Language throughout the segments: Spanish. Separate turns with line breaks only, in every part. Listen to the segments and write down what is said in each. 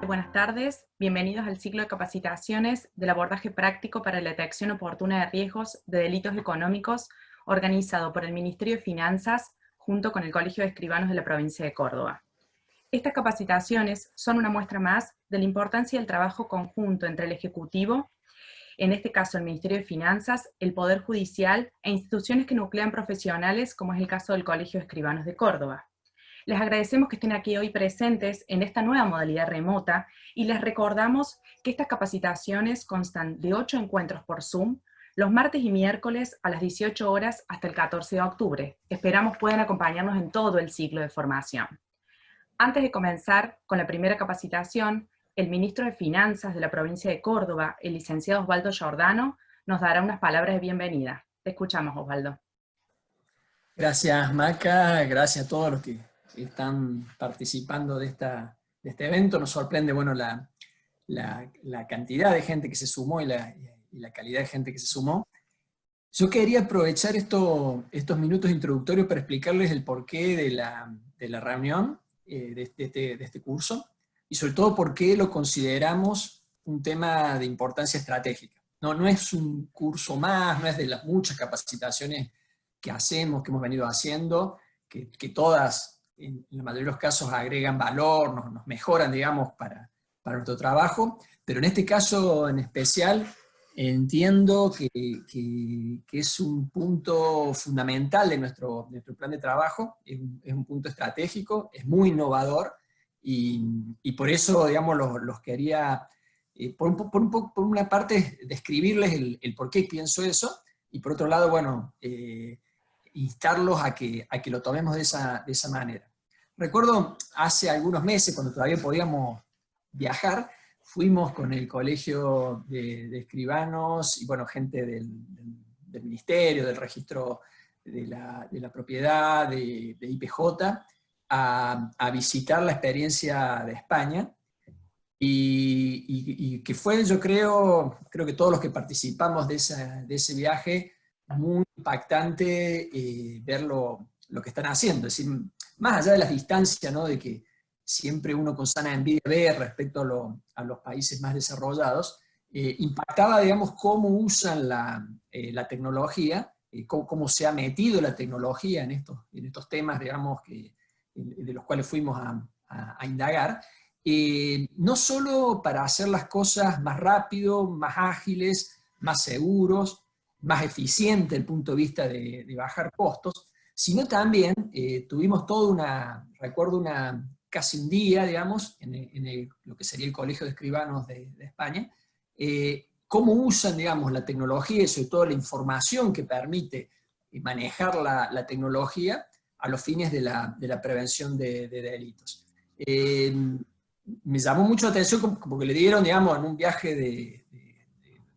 Buenas tardes, bienvenidos al ciclo de capacitaciones del abordaje práctico para la detección oportuna de riesgos de delitos económicos organizado por el Ministerio de Finanzas junto con el Colegio de Escribanos de la provincia de Córdoba. Estas capacitaciones son una muestra más de la importancia del trabajo conjunto entre el Ejecutivo, en este caso el Ministerio de Finanzas, el Poder Judicial e instituciones que nuclean profesionales, como es el caso del Colegio de Escribanos de Córdoba. Les agradecemos que estén aquí hoy presentes en esta nueva modalidad remota y les recordamos que estas capacitaciones constan de 8 encuentros por Zoom, los martes y miércoles a las 18 horas hasta el 14 de octubre. Esperamos puedan acompañarnos en todo el ciclo de formación. Antes de comenzar con la primera capacitación, el ministro de Finanzas de la provincia de Córdoba, el licenciado Osvaldo Giordano, nos dará unas palabras de bienvenida. Te escuchamos, Osvaldo.
Gracias, Maca. Gracias a todos los que están participando de este evento. Nos sorprende, bueno, la cantidad de gente que se sumó y la calidad de gente que se sumó. Yo quería aprovechar estos minutos introductorios para explicarles el porqué de la reunión, de este curso, y sobre todo por qué lo consideramos un tema de importancia estratégica. No es un curso más, no es de las muchas capacitaciones que hacemos, que hemos venido haciendo, que todas, en la mayoría de los casos, agregan valor, nos mejoran, digamos, para nuestro trabajo, pero en este caso en especial entiendo que es un punto fundamental de nuestro plan de trabajo, es un punto estratégico, es muy innovador, y por eso, digamos, los quería, por una parte, describirles el por qué pienso eso, y por otro lado, bueno, instarlos a que lo tomemos de esa manera. Recuerdo hace algunos meses, cuando todavía podíamos viajar, fuimos con el Colegio de Escribanos y bueno, gente del Ministerio, del Registro de la Propiedad, de IPJ, a visitar la experiencia de España, y que fue, yo creo que todos los que participamos de ese viaje, muy impactante ver lo que están haciendo. Es decir, más allá de las distancias, ¿no?, de que siempre uno con sana envidia ve respecto a los países más desarrollados, impactaba, digamos, cómo usan la tecnología, cómo se ha metido la tecnología en estos temas, digamos, de los cuales fuimos a indagar, no solo para hacer las cosas más rápido, más ágiles, más seguros, más eficientes desde el punto de vista de bajar costos, sino también tuvimos recuerdo casi un día, digamos, en lo que sería el Colegio de Escribanos de España, cómo usan, digamos, la tecnología y sobre todo la información que permite manejar la tecnología a los fines de la prevención de delitos. Me llamó mucho la atención porque le dieron, digamos, en un viaje de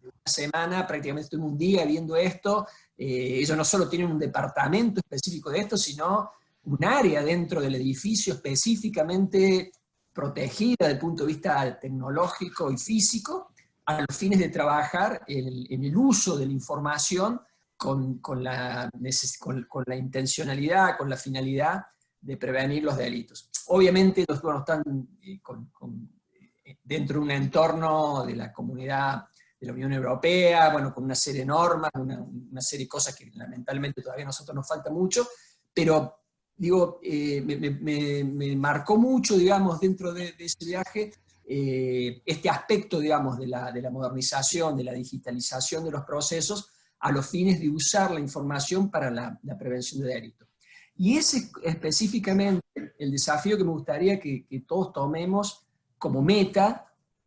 una semana, prácticamente estuvimos un día viendo esto. Ellos no solo tienen un departamento específico de esto, sino un área dentro del edificio específicamente protegida desde el punto de vista tecnológico y físico, a los fines de trabajar en el uso de la información con la intencionalidad, con la finalidad de prevenir los delitos. Obviamente los que están dentro de un entorno de la comunidad de la Unión Europea, bueno, con una serie de normas, una serie de cosas que lamentablemente todavía a nosotros nos falta mucho, pero digo, me marcó mucho, digamos, dentro de ese viaje, este aspecto, digamos, de la modernización, de la digitalización de los procesos, a los fines de usar la información para la prevención de delitos. Y ese es específicamente el desafío que me gustaría que todos tomemos como meta,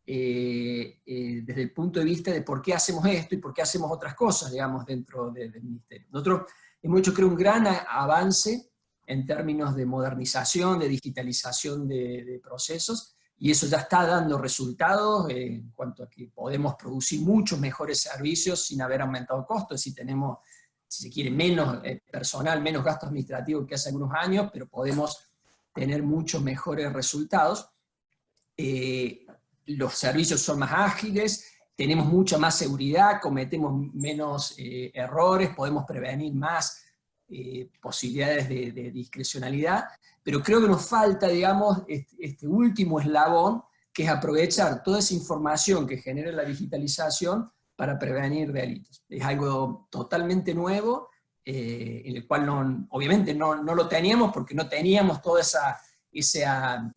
desde el punto de vista de por qué hacemos esto y por qué hacemos otras cosas, digamos, dentro del Ministerio. Nosotros hemos hecho, creo, un gran avance en términos de modernización, de digitalización de procesos, y eso ya está dando resultados en cuanto a que podemos producir muchos mejores servicios sin haber aumentado costos, si tenemos, si se quiere, menos personal, menos gasto administrativo que hace algunos años, pero podemos tener muchos mejores resultados. Los servicios son más ágiles, tenemos mucha más seguridad, cometemos menos errores, podemos prevenir más posibilidades de discrecionalidad, pero creo que nos falta, digamos, este último eslabón, que es aprovechar toda esa información que genera la digitalización para prevenir delitos. Es algo totalmente nuevo, en el cual obviamente no lo teníamos porque no teníamos todo ese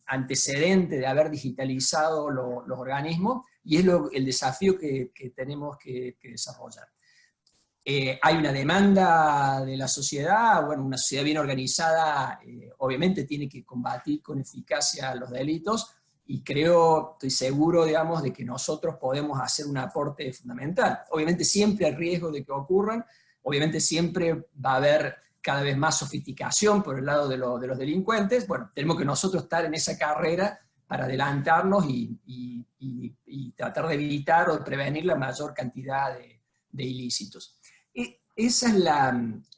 antecedente de haber digitalizado los organismos, y es el desafío que tenemos que desarrollar. Hay una demanda de la sociedad, bueno, una sociedad bien organizada obviamente tiene que combatir con eficacia los delitos, y estoy seguro, digamos, de que nosotros podemos hacer un aporte fundamental. Obviamente siempre hay riesgo de que ocurran, obviamente siempre va a haber cada vez más sofisticación por el lado de los delincuentes. Bueno, tenemos que nosotros estar en esa carrera para adelantarnos y tratar de evitar o de prevenir la mayor cantidad de ilícitos. Esa es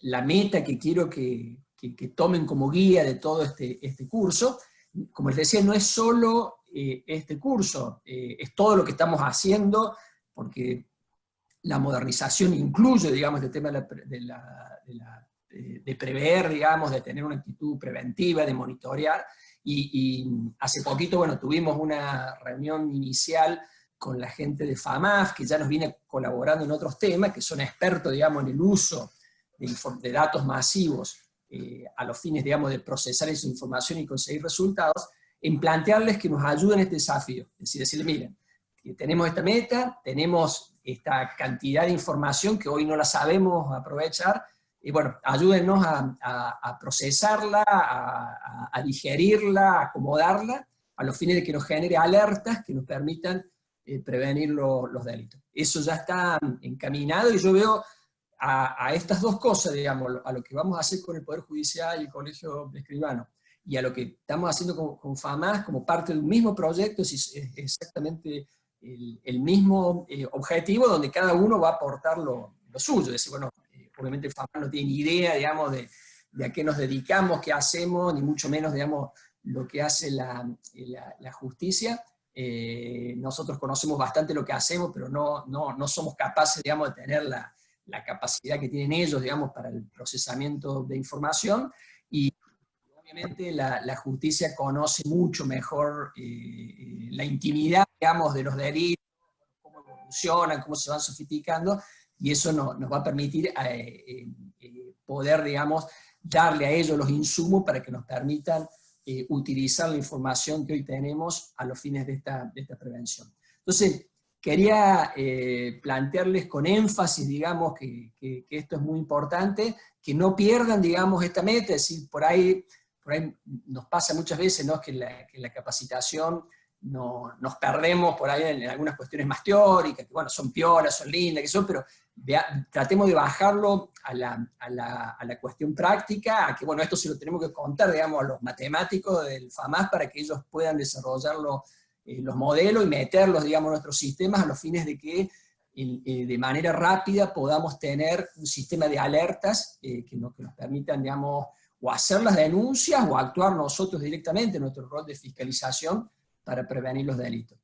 la meta que quiero que tomen como guía de todo este curso. Como les decía, no es solo este curso, es todo lo que estamos haciendo, porque la modernización incluye, digamos, el tema de prever, digamos, de tener una actitud preventiva, de monitorear, y hace poquito, bueno, tuvimos una reunión inicial con la gente de FAMAF, que ya nos viene colaborando en otros temas, que son expertos, digamos, en el uso de datos masivos a los fines, digamos, de procesar esa información y conseguir resultados, en plantearles que nos ayuden en este desafío. Es decir, decirles, miren, tenemos esta meta, tenemos esta cantidad de información que hoy no la sabemos aprovechar, y bueno, ayúdennos a procesarla, a digerirla, a acomodarla, a los fines de que nos genere alertas que nos permitan prevenir los delitos. Eso ya está encaminado, y yo veo a estas dos cosas, digamos, a lo que vamos a hacer con el Poder Judicial y el Colegio de Escribanos, y a lo que estamos haciendo con FAMAS como parte de un mismo proyecto, es exactamente el mismo objetivo, donde cada uno va a aportar lo suyo. Es decir, bueno, obviamente FAMAS no tiene ni idea, digamos, de a qué nos dedicamos, qué hacemos, ni mucho menos, digamos, lo que hace la justicia. Nosotros conocemos bastante lo que hacemos, pero no somos capaces, digamos, de tener la capacidad que tienen ellos, digamos, para el procesamiento de información, y obviamente la justicia conoce mucho mejor la intimidad, digamos, de los delitos, cómo evolucionan, cómo se van sofisticando, y eso nos va a permitir poder, digamos, darle a ellos los insumos para que nos permitan utilizar la información que hoy tenemos a los fines de esta prevención. Entonces, quería plantearles con énfasis, digamos, que esto es muy importante, que no pierdan, digamos, esta meta. Es decir, por ahí nos pasa muchas veces, ¿no?, que en la capacitación nos perdemos por ahí en algunas cuestiones más teóricas, que bueno, son piolas, son lindas, que son, pero tratemos de bajarlo a la cuestión práctica, a que bueno, esto se lo tenemos que contar, digamos, a los matemáticos del FAMAS para que ellos puedan desarrollarlo, los modelos, y meterlos, digamos, en nuestros sistemas a los fines de que de manera rápida podamos tener un sistema de alertas que nos permitan, digamos, o hacer las denuncias o actuar nosotros directamente en nuestro rol de fiscalización para prevenir los delitos.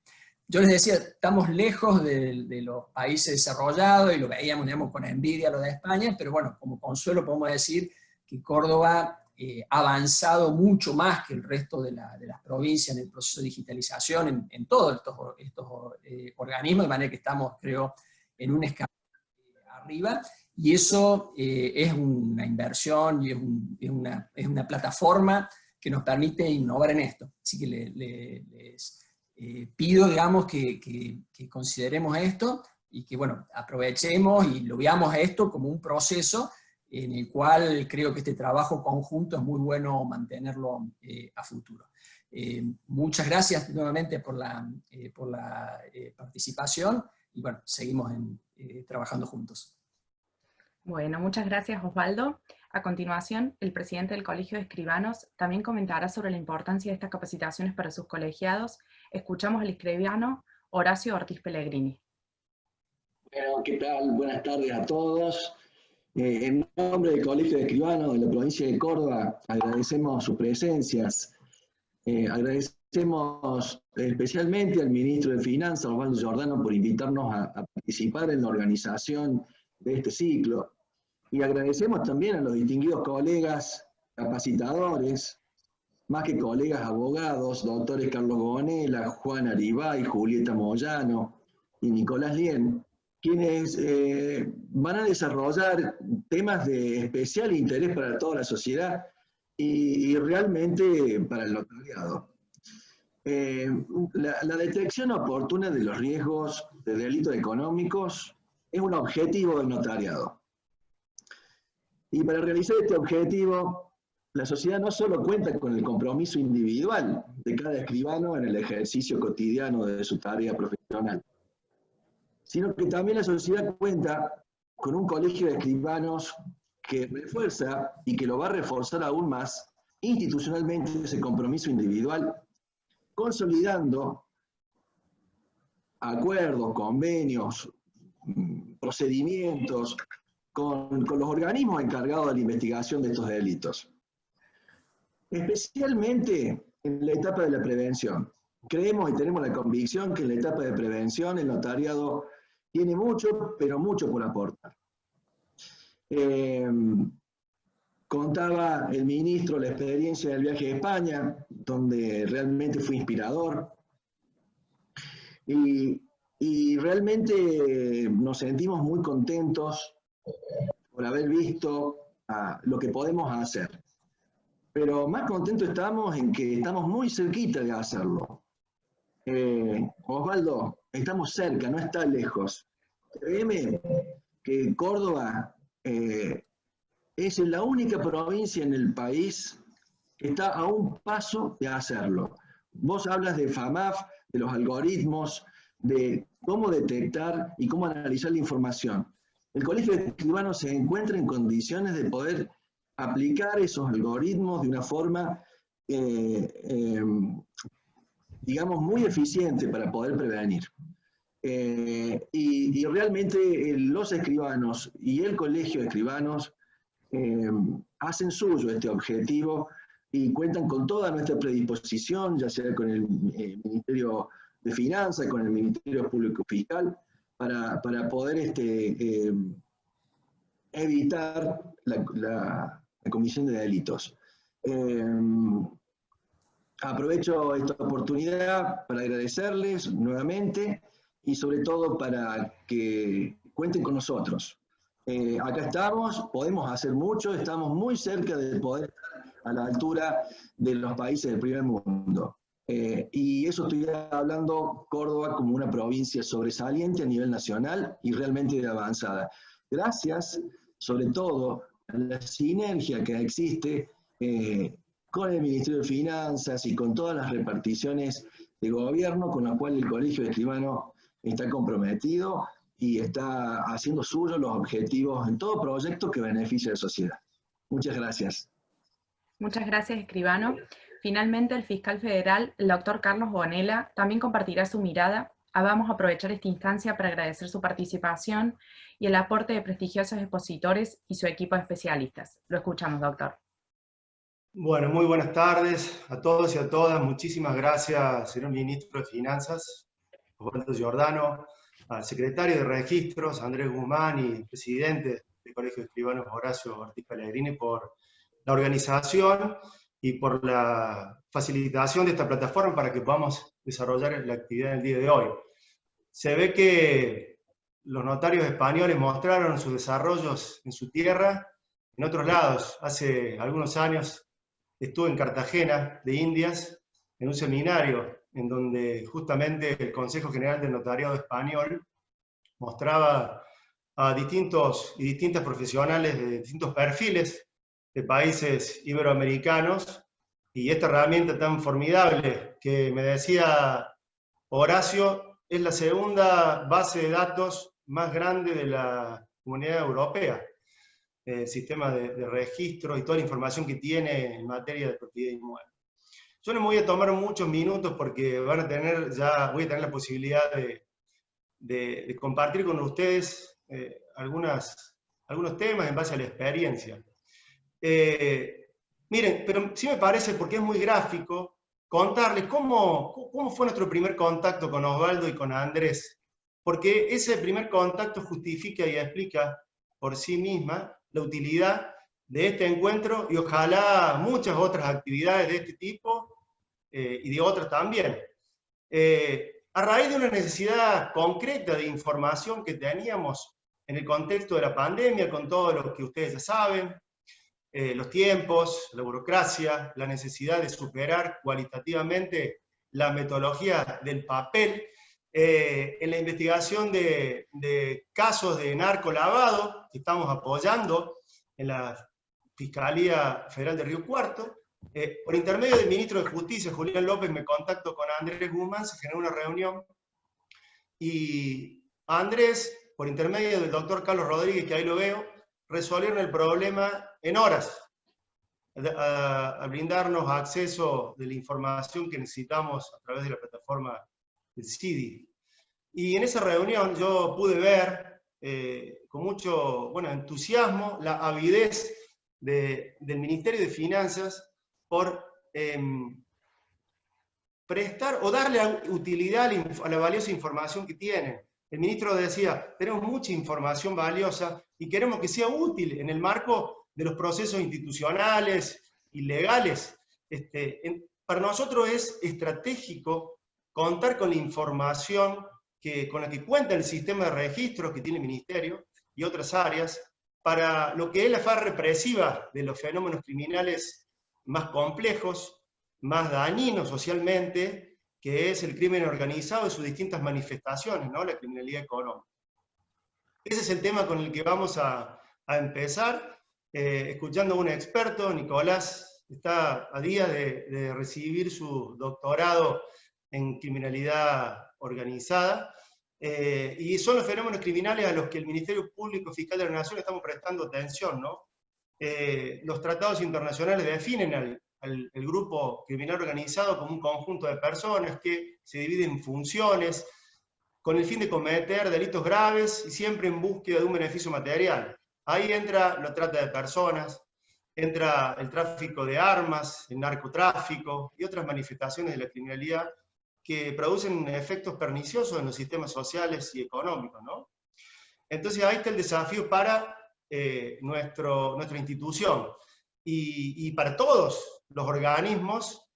Yo les decía, estamos lejos de los países desarrollados, y lo veíamos, digamos, con envidia lo de España, pero bueno, como consuelo podemos decir que Córdoba ha avanzado mucho más que el resto de las provincias en el proceso de digitalización, en todos estos organismos, de manera que estamos, creo, en un escalón arriba, y eso es una inversión y es una plataforma que nos permite innovar en esto. Así que les pido, digamos, que consideremos esto, y que, bueno, aprovechemos y lo veamos esto como un proceso en el cual creo que este trabajo conjunto es muy bueno mantenerlo a futuro. Muchas gracias nuevamente por la participación, y bueno, seguimos trabajando juntos.
Bueno, muchas gracias, Osvaldo. A continuación, el presidente del Colegio de Escribanos también comentará sobre la importancia de estas capacitaciones para sus colegiados. Escuchamos al escribano Horacio Ortiz Pellegrini.
Bueno, ¿qué tal? Buenas tardes a todos. En nombre del Colegio de Escribanos de la provincia de Córdoba, agradecemos sus presencias. Agradecemos especialmente al ministro de Finanzas, Osvaldo Giordano, por invitarnos a participar en la organización de este ciclo. Y agradecemos también a los distinguidos colegas capacitadores más que colegas abogados, doctores Carlos Gonela, Juan Aribay, Julieta Moyano y Nicolás Lien, quienes van a desarrollar temas de especial interés para toda la sociedad y realmente para el notariado. La detección oportuna de los riesgos de delitos económicos es un objetivo del notariado. Y para realizar este objetivo, la sociedad no solo cuenta con el compromiso individual de cada escribano en el ejercicio cotidiano de su tarea profesional, sino que también la sociedad cuenta con un colegio de escribanos que refuerza y que lo va a reforzar aún más institucionalmente ese compromiso individual, consolidando acuerdos, convenios, procedimientos con los organismos encargados de la investigación de estos delitos. Especialmente en la etapa de la prevención. Creemos y tenemos la convicción que en la etapa de prevención el notariado tiene mucho, pero mucho por aportar. Contaba el ministro la experiencia del viaje a España, donde realmente fue inspirador. Y realmente nos sentimos muy contentos por haber visto lo que podemos hacer. Pero más contentos estamos en que estamos muy cerquita de hacerlo. Osvaldo, estamos cerca, no está lejos. Créeme que Córdoba es la única provincia en el país que está a un paso de hacerlo. Vos hablas de FAMAF, de los algoritmos, de cómo detectar y cómo analizar la información. El Colegio de Escribanos se encuentra en condiciones de poder aplicar esos algoritmos de una forma, digamos, muy eficiente para poder prevenir. Y realmente los escribanos y el Colegio de Escribanos hacen suyo este objetivo y cuentan con toda nuestra predisposición, ya sea con el Ministerio de Finanzas, con el Ministerio Público Fiscal, para poder evitar la comisión de delitos. Aprovecho esta oportunidad para agradecerles nuevamente y sobre todo para que cuenten con nosotros. Acá estamos, podemos hacer mucho, estamos muy cerca de poder estar a la altura de los países del primer mundo. Y eso estoy hablando Córdoba como una provincia sobresaliente a nivel nacional y realmente de avanzada. Gracias, sobre todo, a la sinergia que existe con el Ministerio de Finanzas y con todas las reparticiones de gobierno con la cual el Colegio de Escribanos está comprometido y está haciendo suyos los objetivos en todo proyecto que beneficie a la sociedad. Muchas gracias.
Muchas gracias, escribano. Finalmente, el fiscal federal, el doctor Carlos Gonela, también compartirá su mirada. Vamos a aprovechar esta instancia para agradecer su participación y el aporte de prestigiosos expositores y su equipo de especialistas. Lo escuchamos, doctor.
Bueno, muy buenas tardes a todos y a todas. Muchísimas gracias, señor Ministro de Finanzas, Osvaldo Giordano, al Secretario de Registros, Andrés Guzmán, y Presidente del Colegio de Escribanos, Horacio Ortiz Pellegrini, por la organización y por la facilitación de esta plataforma para que podamos desarrollar la actividad del día de hoy. Se ve que los notarios españoles mostraron sus desarrollos en su tierra, en otros lados. Hace algunos años estuve en Cartagena de Indias, en un seminario en donde justamente el Consejo General del Notariado Español mostraba a distintos y distintas profesionales de distintos perfiles de países iberoamericanos, y esta herramienta tan formidable que me decía Horacio es la segunda base de datos más grande de la Comunidad Europea. El sistema de registro y toda la información que tiene en materia de propiedad inmueble. Yo no me voy a tomar muchos minutos porque voy a tener la posibilidad de compartir con ustedes algunos temas en base a la experiencia. Miren, pero sí me parece, porque es muy gráfico, contarles cómo fue nuestro primer contacto con Osvaldo y con Andrés, porque ese primer contacto justifica y explica por sí misma la utilidad de este encuentro y ojalá muchas otras actividades de este tipo y de otras también. A raíz de una necesidad concreta de información que teníamos en el contexto de la pandemia, con todo lo que ustedes ya saben, los tiempos, la burocracia, la necesidad de superar cualitativamente la metodología del papel, en la investigación de casos de narcolavado que estamos apoyando en la Fiscalía Federal de Río Cuarto. Por intermedio del ministro de Justicia, Julián López, me contacto con Andrés Guzmán, se generó una reunión, y Andrés, por intermedio del doctor Carlos Rodríguez, que ahí lo veo, resolvieron el problema en horas, a brindarnos acceso de la información que necesitamos a través de la plataforma del CIDI. Y en esa reunión yo pude ver con mucho entusiasmo la avidez del Ministerio de Finanzas por prestar o darle utilidad a la valiosa información que tienen. El ministro decía, tenemos mucha información valiosa y queremos que sea útil en el marco de los procesos institucionales y legales. Para nosotros es estratégico contar con la información con la que cuenta el sistema de registros que tiene el Ministerio y otras áreas, para lo que es la fase represiva de los fenómenos criminales más complejos, más dañinos socialmente, que es el crimen organizado y sus distintas manifestaciones, ¿no? La criminalidad económica. Ese es el tema con el que vamos a empezar, escuchando a un experto. Nicolás está a días de recibir su doctorado en criminalidad organizada, y son los fenómenos criminales a los que el Ministerio Público Fiscal de la Nación estamos prestando atención, ¿no? Los tratados internacionales definen el grupo criminal organizado como un conjunto de personas que se dividen en funciones con el fin de cometer delitos graves y siempre en búsqueda de un beneficio material. Ahí entra la trata de personas, entra el tráfico de armas, el narcotráfico y otras manifestaciones de la criminalidad que producen efectos perniciosos en los sistemas sociales y económicos, ¿no? Entonces ahí está el desafío para nuestra institución y para todos los organismos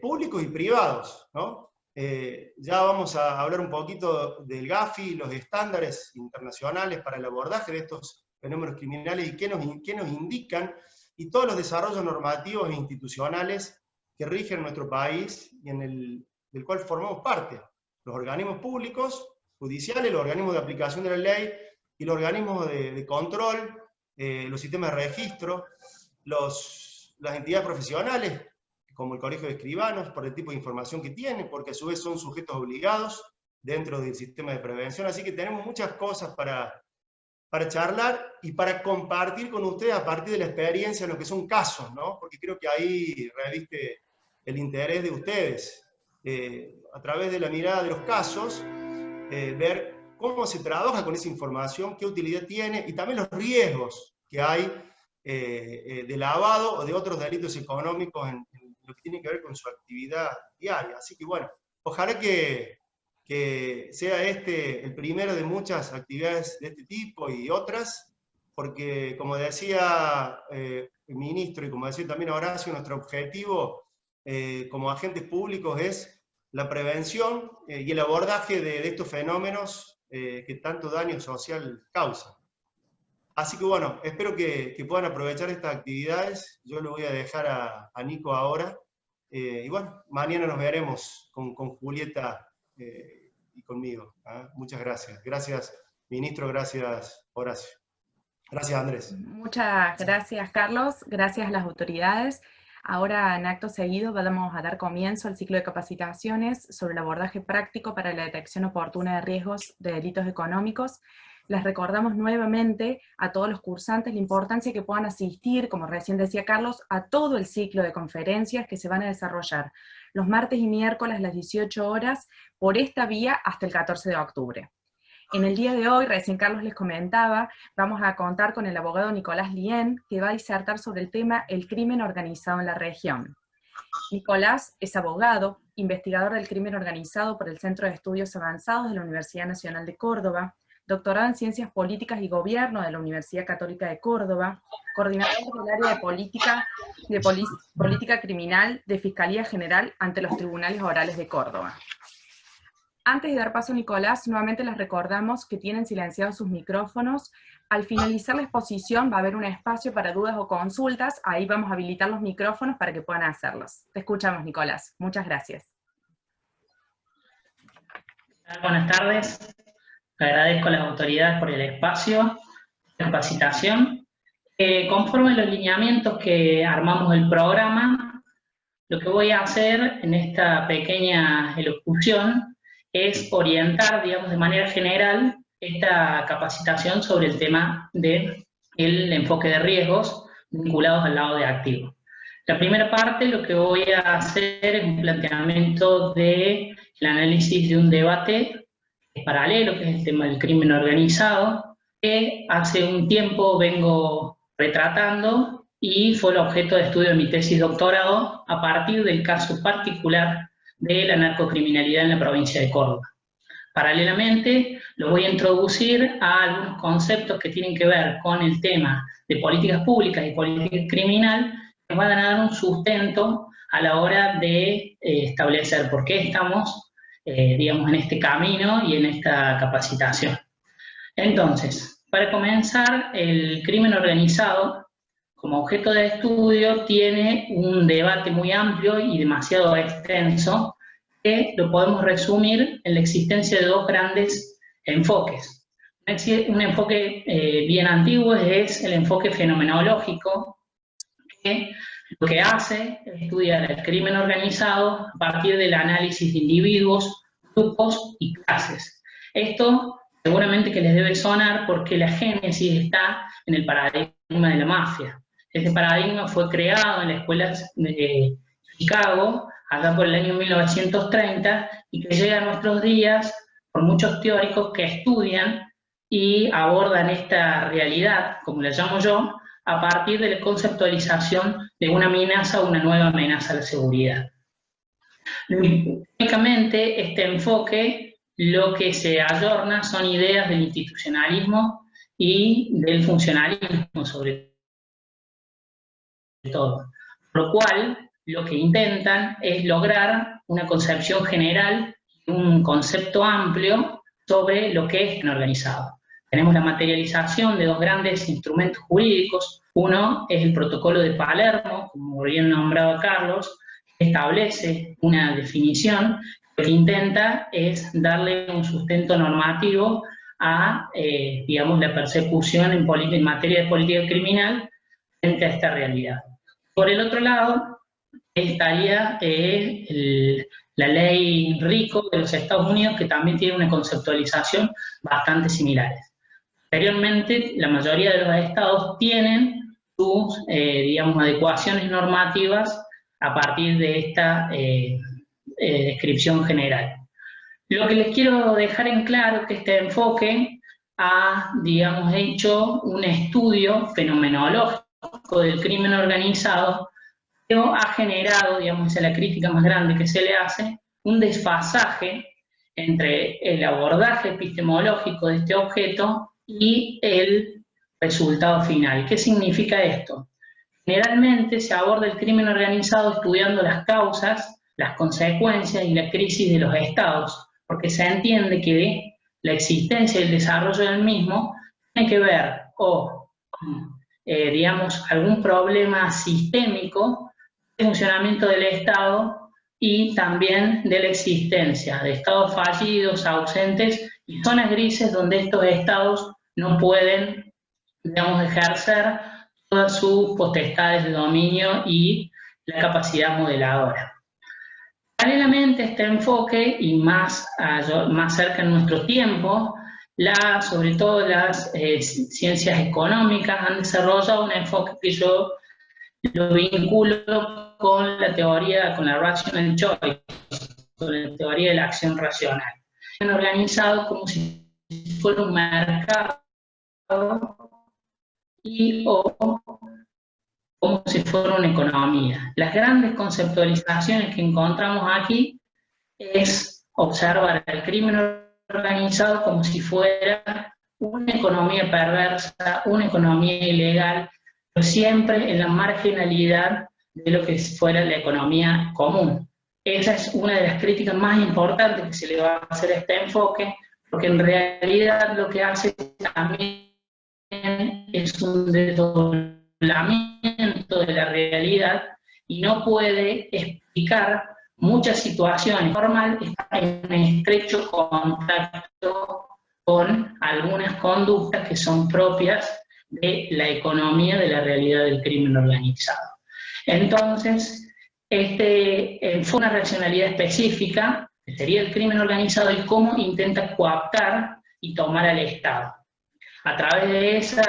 públicos y privados, ¿no? Ya vamos a hablar un poquito del GAFI, los estándares internacionales para el abordaje de estos fenómenos criminales y qué nos indican, y todos los desarrollos normativos e institucionales que rigen nuestro país y del cual formamos parte. Los organismos públicos, judiciales, los organismos de aplicación de la ley y los organismos de control, los sistemas de registro, las entidades profesionales, como el Colegio de Escribanos, por el tipo de información que tienen, porque a su vez son sujetos obligados dentro del sistema de prevención. Así que tenemos muchas cosas para charlar y para compartir con ustedes a partir de la experiencia en lo que son casos, ¿no? Porque creo que ahí reviste el interés de ustedes. A través de la mirada de los casos, ver cómo se trabaja con esa información, qué utilidad tiene, y también los riesgos que hay de lavado o de otros delitos económicos en lo que tiene que ver con su actividad diaria. Así que bueno, ojalá que sea el primero de muchas actividades de este tipo y otras, porque como decía el ministro y como decía también Horacio, nuestro objetivo como agentes públicos es la prevención y el abordaje de estos fenómenos que tanto daño social causan. Así que bueno, espero que puedan aprovechar estas actividades. Yo lo voy a dejar a Nico ahora. Y bueno, mañana nos veremos con Julieta y conmigo. Muchas gracias. Gracias, ministro. Gracias, Horacio. Gracias, Andrés.
Muchas gracias, Carlos. Gracias a las autoridades. Ahora, en acto seguido, vamos a dar comienzo al ciclo de capacitaciones sobre el abordaje práctico para la detección oportuna de riesgos de delitos económicos. Les recordamos nuevamente a todos los cursantes la importancia que puedan asistir, como recién decía Carlos, a todo el ciclo de conferencias que se van a desarrollar los martes y miércoles a las 18 horas por esta vía hasta el 14 de octubre. En el día de hoy, recién Carlos les comentaba, vamos a contar con el abogado Nicolás Lien, que va a disertar sobre el tema el crimen organizado en la región. Nicolás es abogado, investigador del crimen organizado por el Centro de Estudios Avanzados de la Universidad Nacional de Córdoba, doctorado en Ciencias Políticas y Gobierno de la Universidad Católica de Córdoba, coordinador del área de política criminal de Fiscalía General ante los Tribunales Orales de Córdoba. Antes de dar paso a Nicolás, nuevamente les recordamos que tienen silenciados sus micrófonos. Al finalizar la exposición va a haber un espacio para dudas o consultas, ahí vamos a habilitar los micrófonos para que puedan hacerlos. Te escuchamos, Nicolás. Muchas gracias.
Buenas tardes. Agradezco a las autoridades por el espacio de capacitación. Conforme a los lineamientos que armamos el programa, lo que voy a hacer en esta pequeña elocución es orientar, digamos, de manera general esta capacitación sobre el tema del enfoque de riesgos vinculados al lado de activos. La primera parte, lo que voy a hacer es un planteamiento del análisis de un debate paralelo, que es el tema del crimen organizado, que hace un tiempo vengo retratando y fue el objeto de estudio de mi tesis de doctorado a partir del caso particular de la narcocriminalidad en la provincia de Córdoba. Paralelamente, lo voy a introducir a algunos conceptos que tienen que ver con el tema de políticas públicas y política criminal, que van a dar un sustento a la hora de establecer por qué estamos, digamos, en este camino y en esta capacitación. Entonces, para comenzar, el crimen organizado, como objeto de estudio, tiene un debate muy amplio y demasiado extenso, que lo podemos resumir en la existencia de dos grandes enfoques. Un enfoque bien antiguo es el enfoque fenomenológico, que lo que hace es estudiar el crimen organizado a partir del análisis de individuos, grupos y clases. Esto seguramente que les debe sonar porque la génesis está en el paradigma de la mafia. Este paradigma fue creado en las escuelas de Chicago, allá por el año 1930, y que llega a nuestros días por muchos teóricos que estudian y abordan esta realidad, como la llamo yo, a partir de la conceptualización de una amenaza o una nueva amenaza a la seguridad. Únicamente este enfoque lo que se ayorna son ideas del institucionalismo y del funcionalismo sobre todo, por lo cual lo que intentan es lograr una concepción general, un concepto amplio sobre lo que es crimen organizado. Tenemos la materialización de dos grandes instrumentos jurídicos. Uno es el Protocolo de Palermo, como bien nombraba Carlos, que establece una definición que intenta es darle un sustento normativo a, digamos, la persecución en materia de política criminal frente a esta realidad. Por el otro lado, estaría la ley RICO de los Estados Unidos, que también tiene una conceptualización bastante similar. Anteriormente, la mayoría de los estados tienen sus, digamos, adecuaciones normativas a partir de esta descripción general. Lo que les quiero dejar en claro es que este enfoque ha, digamos, hecho un estudio fenomenológico del crimen organizado, que ha generado, digamos, esa es la crítica más grande que se le hace, un desfasaje entre el abordaje epistemológico de este objeto y el resultado final. ¿Qué significa esto? Generalmente se aborda el crimen organizado estudiando las causas, las consecuencias y la crisis de los estados, porque se entiende que la existencia y el desarrollo del mismo tiene que ver con, digamos, algún problema sistémico de funcionamiento del Estado y también de la existencia de estados fallidos, ausentes y zonas grises donde estos estados no pueden, digamos, ejercer todas sus potestades de dominio y la capacidad modeladora. Paralelamente a este enfoque, y más cerca en nuestro tiempo, sobre todo las ciencias económicas han desarrollado un enfoque que yo lo vinculo con la teoría, con la rational choice, con la teoría de la acción racional. Han organizado como si fuera un mercado o como si fuera una economía. Las grandes conceptualizaciones que encontramos aquí es observar el crimen organizado como si fuera una economía perversa, una economía ilegal, pero siempre en la marginalidad de lo que fuera la economía común. Esa es una de las críticas más importantes que se le va a hacer a este enfoque, porque en realidad lo que hace también es un desdoblamiento de la realidad y no puede explicar muchas situaciones. Normal está en estrecho contacto con algunas conductas que son propias de la economía de la realidad del crimen organizado. Entonces, fue una racionalidad específica, que sería el crimen organizado, y cómo intenta coaptar y tomar al Estado. A través de ese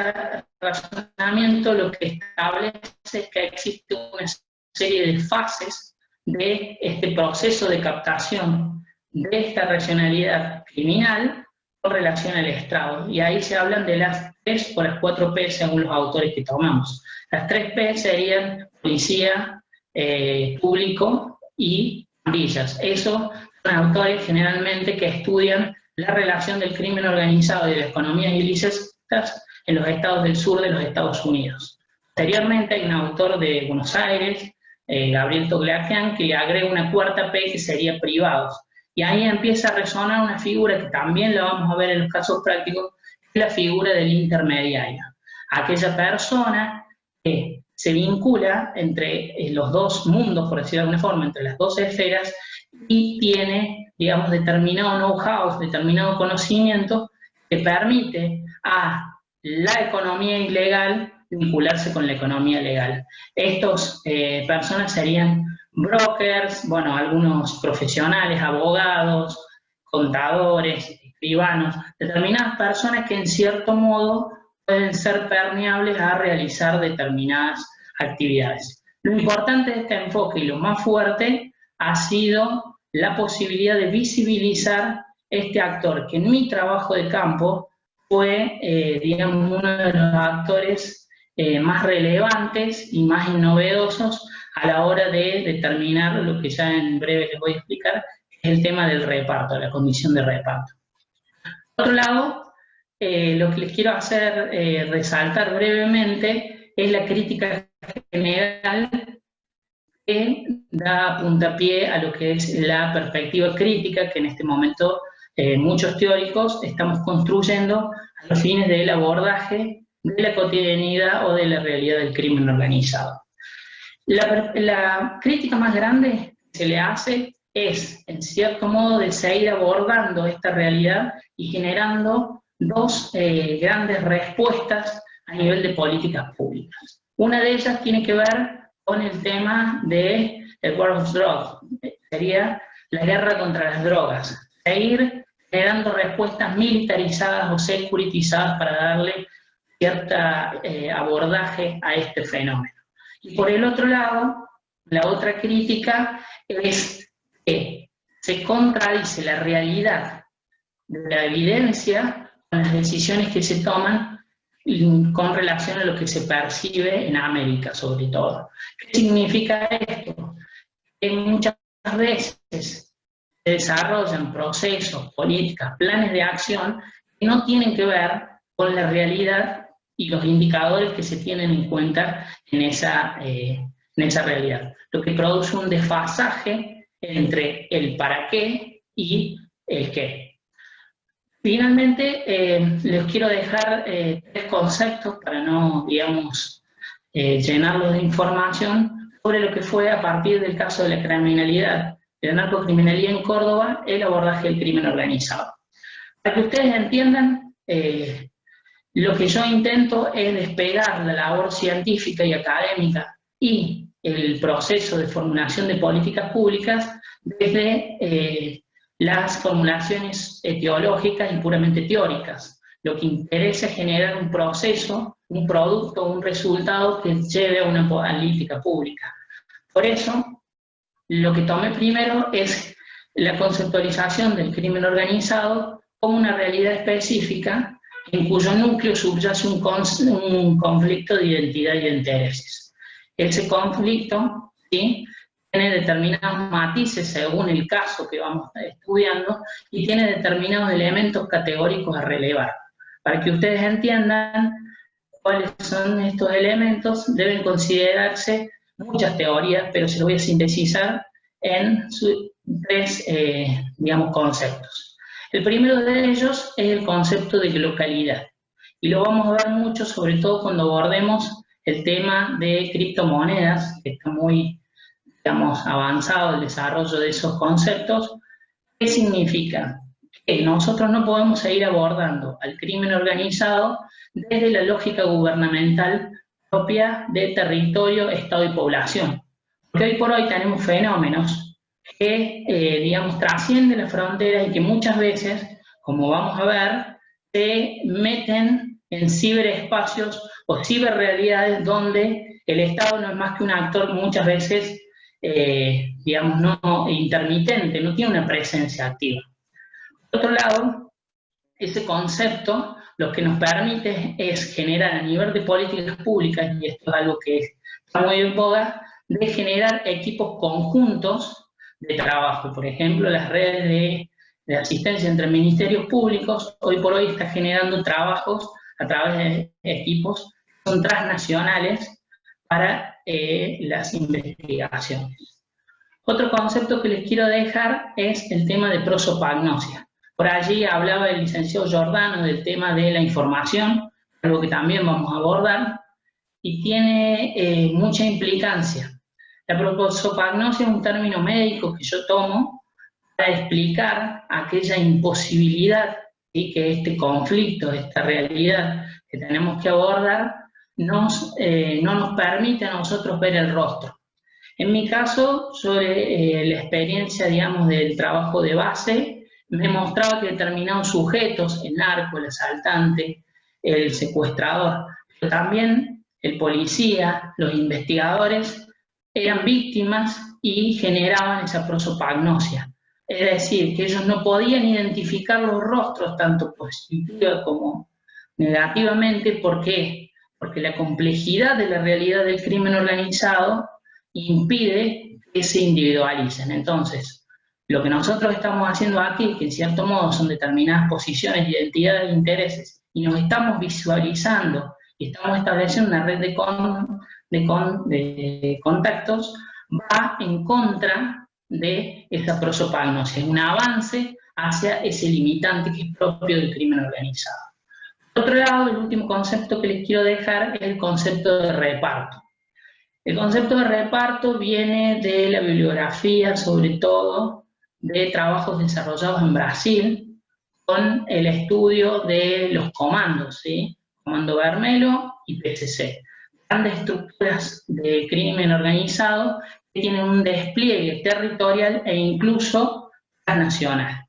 razonamiento, lo que establece es que existe una serie de fases de este proceso de captación de esta racionalidad criminal con relación al Estado. Y ahí se hablan de las 3 o las 4 P según los autores que tomamos. Las 3 P serían policía, público y pandillas. Esos son autores generalmente que estudian la relación del crimen organizado y de las economías ilícitas en los estados del sur de los Estados Unidos. Posteriormente hay un autor de Buenos Aires, Gabriel Toglakian, que le agrega una 4ª P que sería privados. Y ahí empieza a resonar una figura que también la vamos a ver en los casos prácticos, que es la figura del intermediario. Aquella persona que se vincula entre los dos mundos, por decirlo de alguna forma, entre las dos esferas, y tiene, digamos, determinado know-how, determinado conocimiento que permite a la economía ilegal vincularse con la economía legal. Estos personas serían brokers, bueno, algunos profesionales, abogados, contadores, escribanos, determinadas personas que en cierto modo pueden ser permeables a realizar determinadas actividades. Lo importante de este enfoque y lo más fuerte ha sido la posibilidad de visibilizar este actor, que en mi trabajo de campo fue, digamos, uno de los actores más relevantes y más novedosos a la hora de determinar lo que ya en breve les voy a explicar, es el tema del reparto, la condición de reparto. Por otro lado, lo que les quiero hacer resaltar brevemente es la crítica general que da puntapié a lo que es la perspectiva crítica que en este momento muchos teóricos estamos construyendo a los fines del abordaje de la cotidianidad o de la realidad del crimen organizado. La crítica más grande que se le hace es, en cierto modo, de seguir abordando esta realidad y generando dos grandes respuestas a nivel de políticas públicas. Una de ellas tiene que ver con el tema de el War of Drugs, sería la guerra contra las drogas. Seguir generando respuestas militarizadas o securitizadas para darle cierta abordaje a este fenómeno. Y por el otro lado, la otra crítica es que se contradice la realidad de la evidencia con las decisiones que se toman con relación a lo que se percibe en América, sobre todo. ¿Qué significa esto? Que muchas veces se desarrollan procesos, políticas, planes de acción que no tienen que ver con la realidad y los indicadores que se tienen en cuenta en esa realidad. Lo que produce un desfasaje entre el para qué y el qué. Finalmente, les quiero dejar 3 conceptos para no, digamos, llenarlos de información sobre lo que fue a partir del caso de la criminalidad, de la narcocriminalidad en Córdoba, el abordaje del crimen organizado. Para que ustedes entiendan, lo que yo intento es despegar la labor científica y académica y el proceso de formulación de políticas públicas desde las formulaciones teológicas y puramente teóricas. Lo que interesa es generar un proceso, un producto, un resultado que lleve a una política pública. Por eso, lo que tomé primero es la conceptualización del crimen organizado como una realidad específica en cuyo núcleo subyace un conflicto de identidad y de intereses. Ese conflicto, ¿sí?, tiene determinados matices según el caso que vamos estudiando y tiene determinados elementos categóricos a relevar. para que ustedes entiendan cuáles son estos elementos. Deben considerarse muchas teorías, pero se lo voy a sintetizar en tres, digamos, conceptos. El primero de ellos es el concepto de localidad, y lo vamos a ver mucho, sobre todo cuando abordemos el tema de criptomonedas, que está muy, digamos, avanzado el desarrollo de esos conceptos. ¿Qué significa? Que nosotros no podemos seguir abordando al crimen organizado desde la lógica gubernamental propia de territorio, Estado y población. Porque hoy por hoy tenemos fenómenos que, digamos, trascienden las fronteras y que muchas veces, como vamos a ver, se meten en ciberespacios o ciberrealidades donde el Estado no es más que un actor muchas veces, digamos, no intermitente, no tiene una presencia activa. Por otro lado, ese concepto lo que nos permite es generar a nivel de políticas públicas, y esto es algo que está muy en boga, de generar equipos conjuntos de trabajo. Por ejemplo, las redes de asistencia entre ministerios públicos hoy por hoy está generando trabajos a través de equipos que son transnacionales para las investigaciones. Otro concepto que les quiero dejar es el tema de prosopagnosia. Por allí hablaba el licenciado Giordano del tema de la información, algo que también vamos a abordar, y tiene mucha implicancia. La prosopagnosia es un término médico que yo tomo para explicar aquella imposibilidad, ¿sí?, que este conflicto, esta realidad que tenemos que abordar, no nos permite a nosotros ver el rostro. En mi caso, sobre la experiencia, digamos, del trabajo de base, me mostraba que determinados sujetos, el narco, el asaltante, el secuestrador, pero también el policía, los investigadores, eran víctimas y generaban esa prosopagnosia. Es decir, que ellos no podían identificar los rostros, tanto positiva como negativamente. ¿Por qué? Porque la complejidad de la realidad del crimen organizado impide que se individualicen. Entonces, lo que nosotros estamos haciendo aquí, que en cierto modo son determinadas posiciones, identidades e intereses, y nos estamos visualizando y estamos estableciendo una red de contactos, va en contra de esa prosopagnosia, es un avance hacia ese limitante que es propio del crimen organizado. Por otro lado, el último concepto que les quiero dejar es el concepto de reparto. El concepto de reparto viene de la bibliografía, sobre todo, de trabajos desarrollados en Brasil, con el estudio de los comandos, ¿sí? Comando Vermelho y PCC. Grandes estructuras de crimen organizado que tienen un despliegue territorial e incluso transnacional.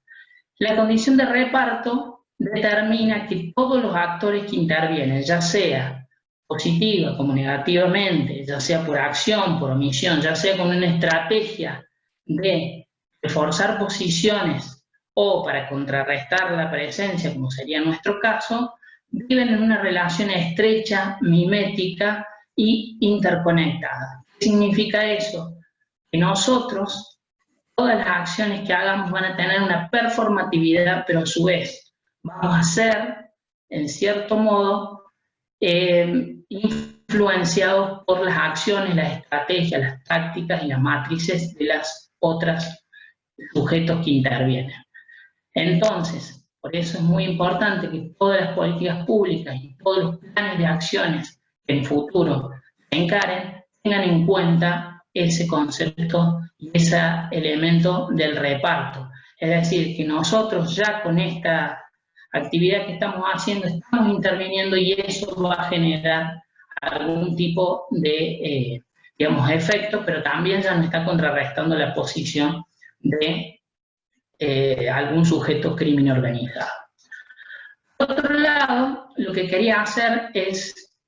La condición de reparto determina que todos los actores que intervienen, ya sea positiva como negativamente, ya sea por acción, por omisión, ya sea con una estrategia de reforzar posiciones o para contrarrestar la presencia, como sería nuestro caso, viven en una relación estrecha, mimética y interconectada. ¿Qué significa eso? Que nosotros, todas las acciones que hagamos van a tener una performatividad, pero a su vez vamos a ser, en cierto modo, influenciados por las acciones, las estrategias, las tácticas y las matrices de las otras sujetos que intervienen. Entonces, por eso es muy importante que todas las políticas públicas y todos los planes de acciones que en futuro se encaren tengan en cuenta ese concepto y ese elemento del reparto. Es decir, que nosotros ya con esta actividad que estamos haciendo estamos interviniendo y eso va a generar algún tipo de, digamos, efecto, pero también ya nos está contrarrestando la posición de algún sujeto crimen organizado. Por otro lado, lo que quería hacer es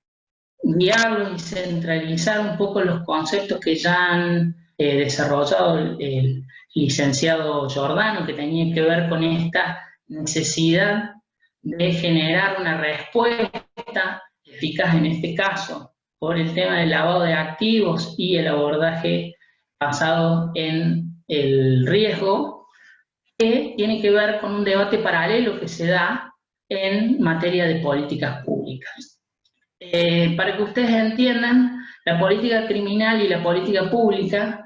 guiarlos y centralizar un poco los conceptos que ya han desarrollado el licenciado Giordano, que tenía que ver con esta necesidad de generar una respuesta eficaz, en este caso, por el tema del lavado de activos y el abordaje basado en el riesgo, que tiene que ver con un debate paralelo que se da en materia de políticas públicas. Para que ustedes entiendan, la política criminal y la política pública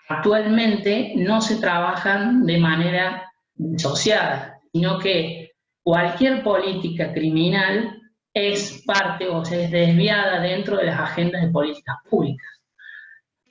actualmente no se trabajan de manera disociada, sino que cualquier política criminal es parte o se es desviada dentro de las agendas de políticas públicas.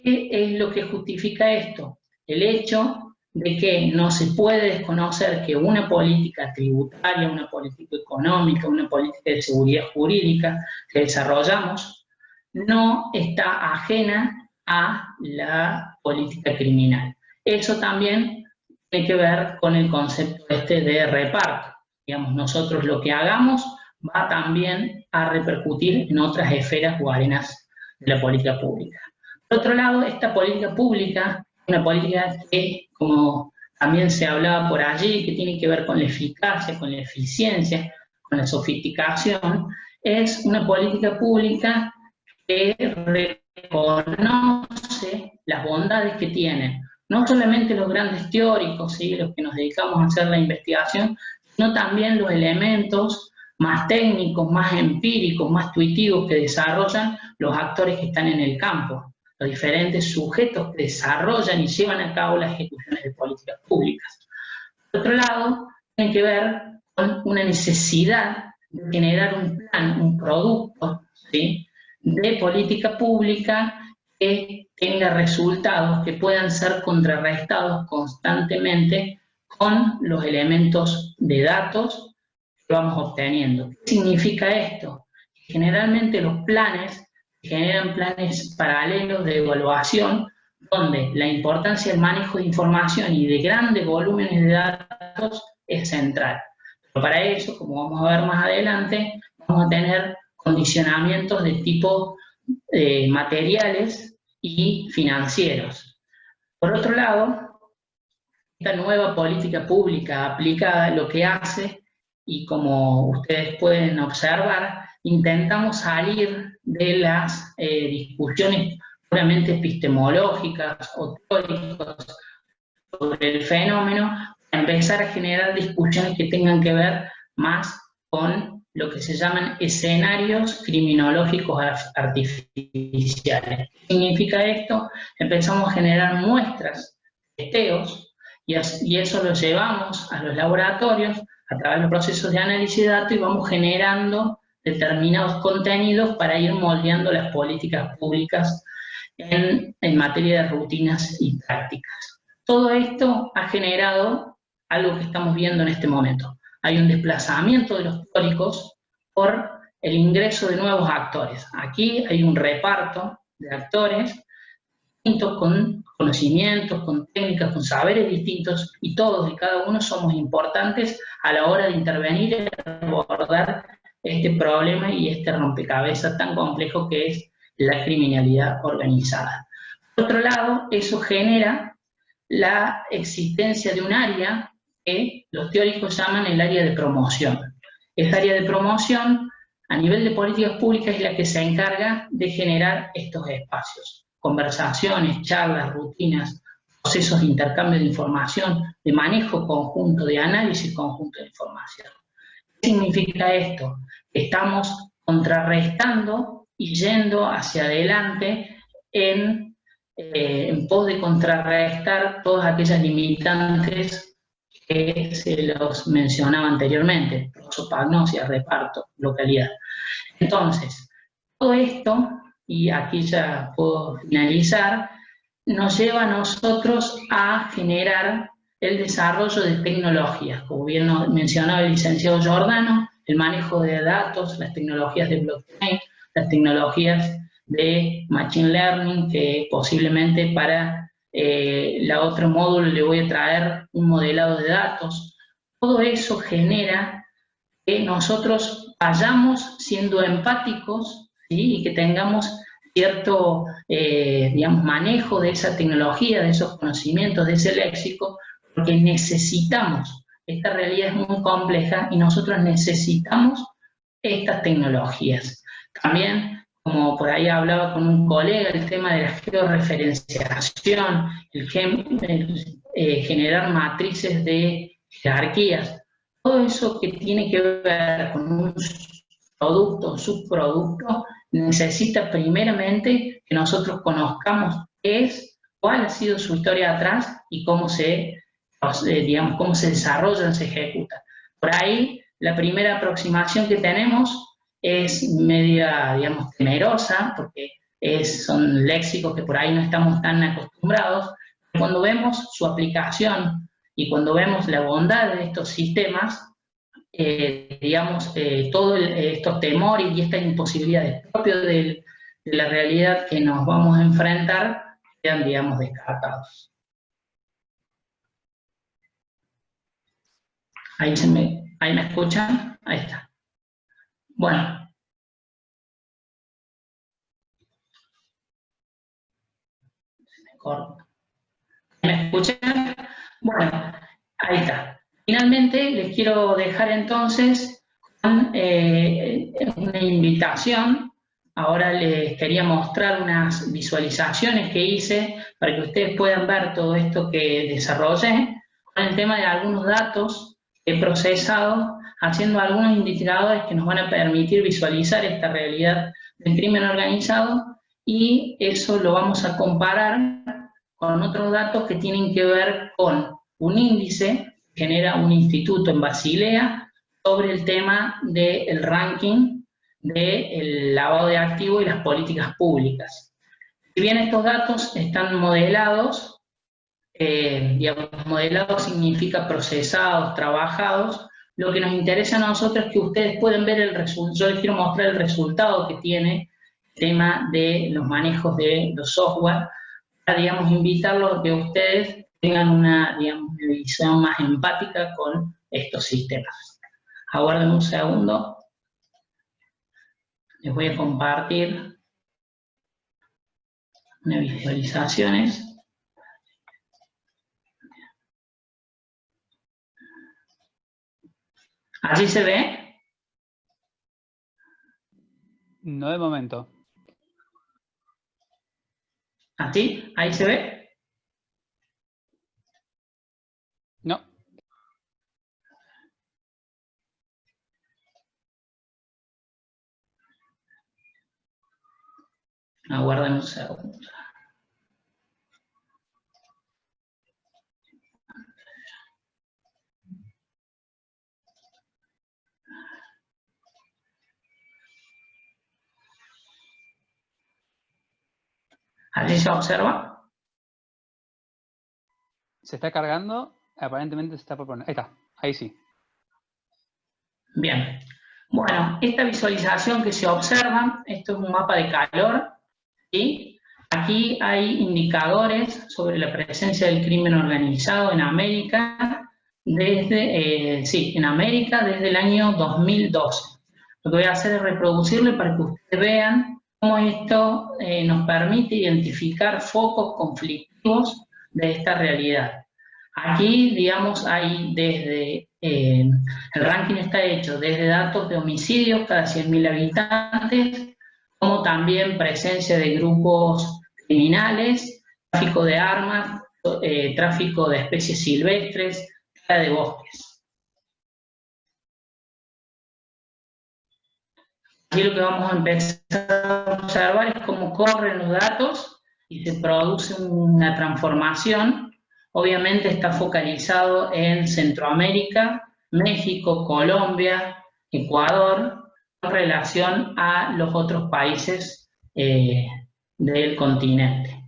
¿Qué es lo que justifica esto? El hecho de que no se puede desconocer que una política tributaria, una política económica, una política de seguridad jurídica que desarrollamos no está ajena a la política criminal. Eso también tiene que ver con el concepto de reparto. Digamos, nosotros lo que hagamos va también a repercutir en otras esferas o arenas de la política pública. Por otro lado, esta política pública es una política que, como también se hablaba por allí, que tiene que ver con la eficacia, con la eficiencia, con la sofisticación, es una política pública que reconoce las bondades que tienen, no solamente los grandes teóricos, ¿sí?, los que nos dedicamos a hacer la investigación, sino también los elementos más técnicos, más empíricos, más intuitivos que desarrollan los actores que están en el campo, los diferentes sujetos que desarrollan y llevan a cabo las ejecuciones de políticas públicas. Por otro lado, tiene que ver con una necesidad de generar un plan, un producto, ¿sí?, de política pública que tenga resultados que puedan ser contrarrestados constantemente con los elementos de datos que vamos obteniendo. ¿Qué significa esto? Generalmente los planes generan planes paralelos de evaluación donde la importancia del manejo de información y de grandes volúmenes de datos es central. Pero para eso, como vamos a ver más adelante, vamos a tener condicionamientos de tipo materiales y financieros. Por otro lado, esta nueva política pública aplicada lo que hace, y como ustedes pueden observar, intentamos salir de las discusiones puramente epistemológicas o teóricas sobre el fenómeno, para empezar a generar discusiones que tengan que ver más con lo que se llaman escenarios criminológicos artificiales. ¿Qué significa esto? Empezamos a generar muestras, testeos, y eso lo llevamos a los laboratorios a través de los procesos de análisis de datos y vamos generando determinados contenidos para ir moldeando las políticas públicas en materia de rutinas y prácticas. Todo esto ha generado algo que estamos viendo en este momento. Hay un desplazamiento de los teóricos por el ingreso de nuevos actores. Aquí hay un reparto de actores distintos, con conocimientos, con técnicas, con saberes distintos, y todos y cada uno somos importantes a la hora de intervenir y abordar este problema y este rompecabezas tan complejo que es la criminalidad organizada. Por otro lado, eso genera la existencia de un área que los teóricos llaman el área de promoción. Esta área de promoción, a nivel de políticas públicas, es la que se encarga de generar estos espacios. Conversaciones, charlas, rutinas, procesos de intercambio de información, de manejo conjunto, de análisis conjunto de información. ¿Qué significa esto? Estamos contrarrestando y yendo hacia adelante en pos de contrarrestar todas aquellas limitantes que se los mencionaba anteriormente: prosopagnosia, reparto, localidad. Entonces, todo esto, y aquí ya puedo finalizar, nos lleva a nosotros a generar el desarrollo de tecnologías, como bien mencionaba el licenciado Giordano, el manejo de datos, las tecnologías de blockchain, las tecnologías de machine learning, que posiblemente para la otro módulo le voy a traer un modelado de datos. Todo eso genera que nosotros vayamos siendo empáticos, ¿sí?, y que tengamos cierto digamos, manejo de esa tecnología, de esos conocimientos, de ese léxico, porque necesitamos. Esta realidad es muy compleja y nosotros necesitamos estas tecnologías. También, como por ahí hablaba con un colega, el tema de la georreferenciación, el generar matrices de jerarquías. todo eso que tiene que ver con un producto o subproducto necesita primeramente que nosotros conozcamos qué es, cuál ha sido su historia atrás y cómo digamos, cómo se desarrolla, se ejecuta. Por ahí, la primera aproximación que tenemos es media, digamos, temerosa, porque son léxicos que por ahí no estamos tan acostumbrados. Cuando vemos su aplicación y cuando vemos la bondad de estos sistemas, digamos, todos estos temores y estas imposibilidades propias de la realidad que nos vamos a enfrentar quedan, digamos, descartados. ¿Ahí me escuchan? Ahí está. Bueno. ¿Me escuchan? Bueno, ahí está. Finalmente, les quiero dejar entonces con una invitación. Ahora les quería mostrar unas visualizaciones que hice para que ustedes puedan ver todo esto que desarrollé con el tema de algunos datos que he procesado, haciendo algunos indicadores que nos van a permitir visualizar esta realidad del crimen organizado, y eso lo vamos a comparar con otros datos que tienen que ver con un índice que genera un instituto en Basilea sobre el tema del ranking del lavado de activos y las políticas públicas. Si bien estos datos están modelados, digamos, modelados significa procesados, trabajados, lo que nos interesa a nosotros es que ustedes pueden ver el resultado. Yo les quiero mostrar el resultado que tiene el tema de los manejos de los software, para, digamos, invitarlos a que ustedes tengan una, digamos, una visión más empática con estos sistemas. Aguarden un segundo. Les voy a compartir unas visualizaciones. ¿Allí se ve?
No de momento.
¿Así? ¿Ahí se ve?
No.
Aguarden un segundo. ¿Allí se observa?
Se está cargando, aparentemente se está por poner. Ahí está, ahí sí.
Bien. Bueno, esta visualización que se observa, esto es un mapa de calor, ¿sí? Aquí hay indicadores sobre la presencia del crimen organizado en América desde, en América desde el año 2012. Lo que voy a hacer es reproducirlo para que ustedes vean cómo esto nos permite identificar focos conflictivos de esta realidad. Aquí, digamos, hay desde, el ranking está hecho desde datos de homicidios cada 100.000 habitantes, como también presencia de grupos criminales, tráfico de armas, tráfico de especies silvestres, tala de bosques. Aquí lo que vamos a empezar a observar es cómo corren los datos y se produce una transformación. Obviamente está focalizado en Centroamérica, México, Colombia, Ecuador, en relación a los otros países del continente.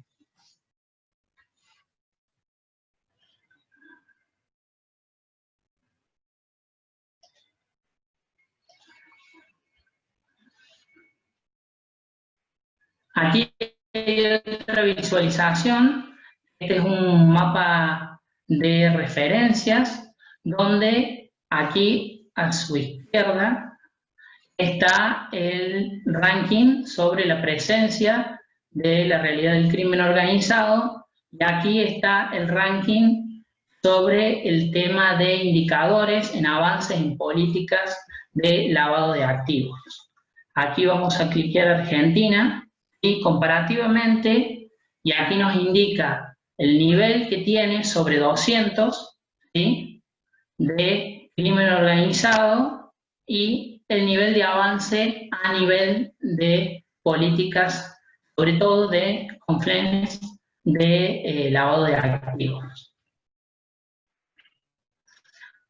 Aquí hay otra visualización. Este es un mapa de referencias donde aquí a su izquierda está el ranking sobre la presencia de la realidad del crimen organizado, y aquí está el ranking sobre el tema de indicadores en avances en políticas de lavado de activos. Aquí vamos a cliquear Argentina y comparativamente, y aquí nos indica el nivel que tiene sobre 200, ¿sí?, de crimen organizado y el nivel de avance a nivel de políticas, sobre todo de compliance, de lavado de activos.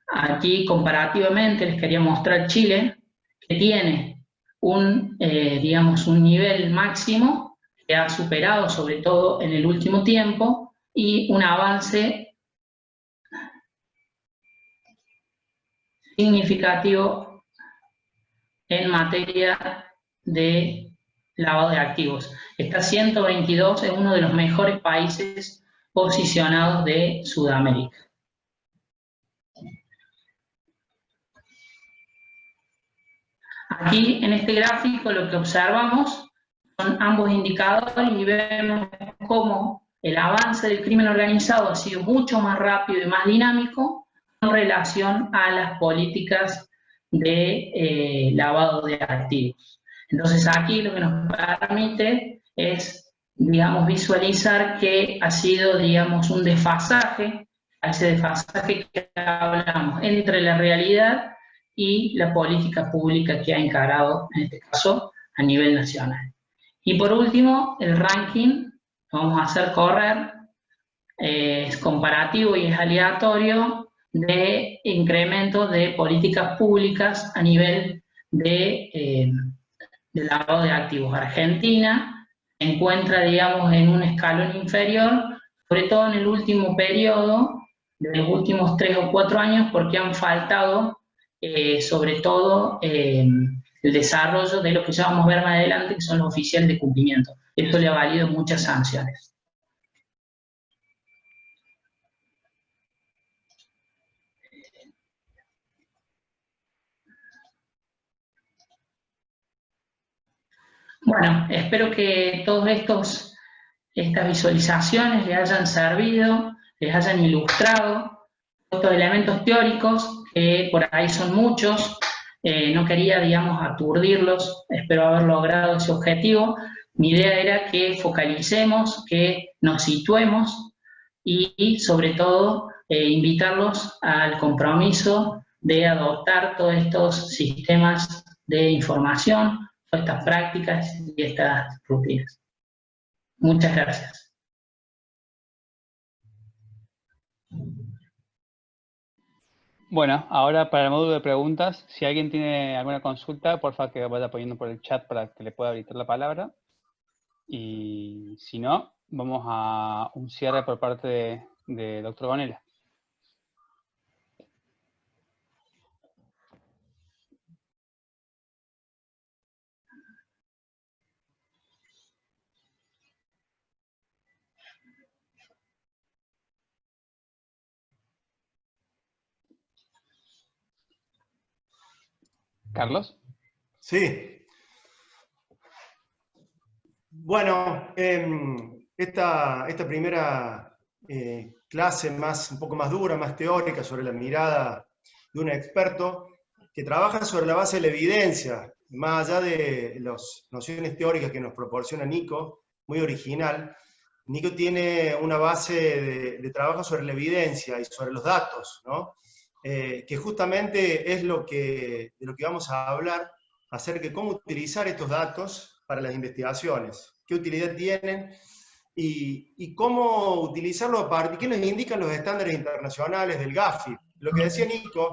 Aquí comparativamente les quería mostrar Chile, que tiene digamos, un nivel máximo que ha superado sobre todo en el último tiempo y un avance significativo en materia de lavado de activos. Está 122, es uno de los mejores países posicionados de Sudamérica. Aquí en este gráfico lo que observamos son ambos indicadores y vemos cómo el avance del crimen organizado ha sido mucho más rápido y más dinámico en relación a las políticas de lavado de activos. Entonces aquí lo que nos permite es, digamos, visualizar que ha sido, digamos, un desfasaje, ese desfasaje que hablamos entre la realidad y la política pública que ha encarado, en este caso, a nivel nacional. Y por último, el ranking, lo vamos a hacer correr, es comparativo y es aleatorio, de incremento de políticas públicas a nivel de lavado de activos. Argentina se encuentra, digamos, en un escalón inferior, sobre todo en el último periodo, de los últimos 3 o 4 años, porque han faltado sobre todo el desarrollo de lo que ya vamos a ver más adelante, que son los oficiales de cumplimiento. Esto le ha valido muchas sanciones. Bueno, espero que todas estas visualizaciones les hayan servido, les hayan ilustrado estos elementos teóricos, que por ahí son muchos. No quería, digamos, aturdirlos, espero haber logrado ese objetivo. Mi idea era que focalicemos, que nos situemos y sobre todo, invitarlos al compromiso de adoptar todos estos sistemas de información, todas estas prácticas y estas rutinas. Muchas gracias.
Bueno, ahora para el módulo de preguntas, si alguien tiene alguna consulta, por favor que vaya poniendo por el chat para que le pueda habilitar la palabra. Y si no, vamos a un cierre por parte de doctor Gonella. Carlos.
Sí. Bueno, esta primera clase un poco más dura, más teórica, sobre la mirada de un experto que trabaja sobre la base de la evidencia, más allá de las nociones teóricas que nos proporciona Nico, muy original. Nico tiene una base de trabajo sobre la evidencia y sobre los datos, ¿no? Que justamente es de lo que vamos a hablar, acerca de cómo utilizar estos datos para las investigaciones, qué utilidad tienen y cómo utilizarlo a partir, qué nos indican los estándares internacionales del Gafi. Lo que decía Nico,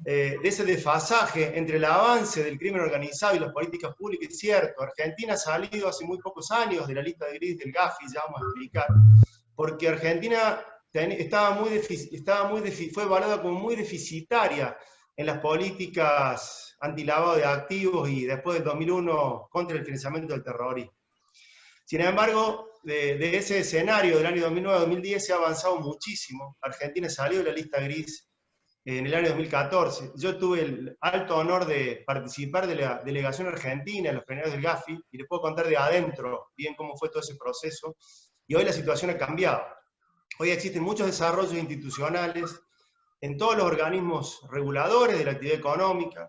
de ese desfasaje entre el avance del crimen organizado y las políticas públicas, es cierto. Argentina ha salido hace muy pocos años de la lista de gris del Gafi, ya vamos a explicar, porque Argentina fue evaluada como muy deficitaria en las políticas antilavado de activos y después del 2001 contra el financiamiento del terrorismo. Sin embargo, de ese escenario del año 2009-2010 se ha avanzado muchísimo. Argentina salió de la lista gris en el año 2014. Yo tuve el alto honor de participar de la delegación argentina en los plenarios del Gafi, y les puedo contar de adentro bien cómo fue todo ese proceso, y hoy la situación ha cambiado. Hoy existen muchos desarrollos institucionales en todos los organismos reguladores de la actividad económica,